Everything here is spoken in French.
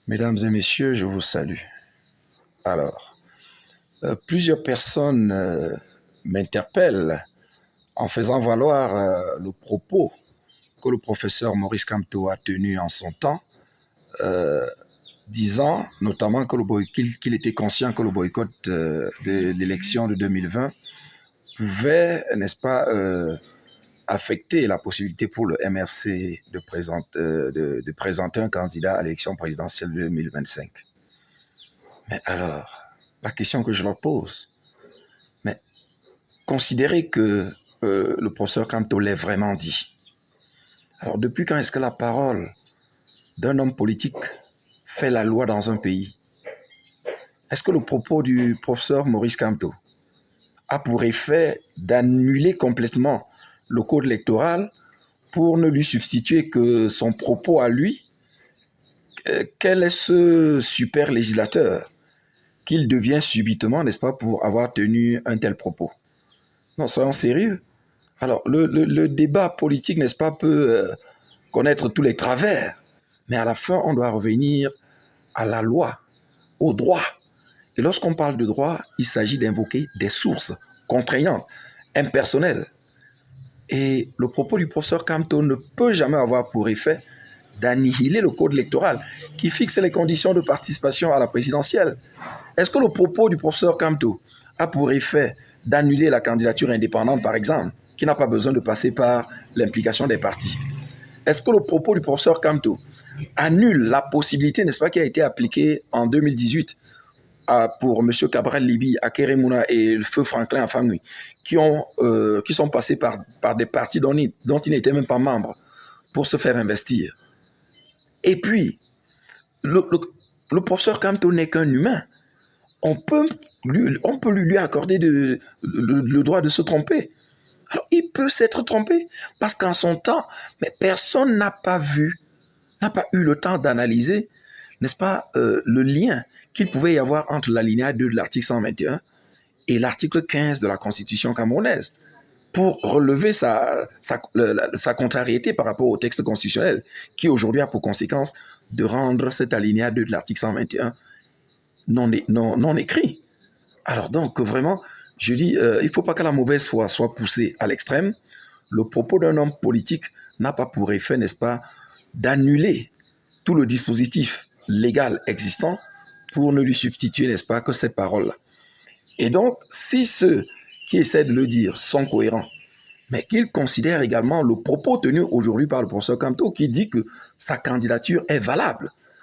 Mesdames et messieurs, je vous salue. Alors, plusieurs personnes m'interpellent en faisant valoir le propos que le professeur Maurice Kamto a tenu en son temps, euh, disant notamment qu'il était conscient que le boycott de l'élection de 2020 pouvait, n'est-ce pas, affecter la possibilité pour le MRC de présenter un candidat à l'élection présidentielle de 2025. Mais alors, la question que je leur pose, mais considérez que le professeur Kamto l'ait vraiment dit. Alors, depuis quand est-ce que la parole d'un homme politique fait la loi dans un pays? Est-ce que le propos du professeur Maurice Kamto a pour effet d'annuler complètement le code électoral pour ne lui substituer que son propos à lui? Quel est ce super législateur qu'il devient subitement, n'est-ce pas, pour avoir tenu un tel propos? Non, soyons sérieux. Alors, le débat politique, n'est-ce pas, peut connaître tous les travers, mais à la fin, on doit revenir à la loi, au droit. Et lorsqu'on parle de droit, il s'agit d'invoquer des sources contraignantes, impersonnelles. Et le propos du professeur Kamto ne peut jamais avoir pour effet d'annihiler le code électoral qui fixe les conditions de participation à la présidentielle. Est-ce que le propos du professeur Kamto a pour effet d'annuler la candidature indépendante, par exemple, qui n'a pas besoin de passer par l'implication des partis? Est-ce que le propos du professeur Kamto annule la possibilité, n'est-ce pas, qui a été appliquée en 2018 pour M. Cabral Libi, Akere Mouna et le feu Franklin Afamui, qui sont passés par des partis dont ils n'étaient même pas membres pour se faire investir? Et puis, le professeur Kamto n'est qu'un humain. On peut lui accorder le droit de se tromper. Alors, il peut s'être trompé parce qu'en son temps, mais personne n'a pas eu le temps d'analyser, n'est-ce pas, le lien qu'il pouvait y avoir entre l'alinéa 2 de l'article 121 et l'article 15 de la Constitution camerounaise pour relever sa contrariété par rapport au texte constitutionnel qui aujourd'hui a pour conséquence de rendre cet alinéa 2 de l'article 121 non écrit. Alors donc, vraiment, je dis, il ne faut pas que la mauvaise foi soit poussée à l'extrême. Le propos d'un homme politique n'a pas pour effet, n'est-ce pas, d'annuler tout le dispositif légal existant pour ne lui substituer, n'est-ce pas, que cette parole-là. Et donc, si ceux qui essaient de le dire sont cohérents, mais qu'ils considèrent également le propos tenu aujourd'hui par le professeur Kamto qui dit que sa candidature est valable,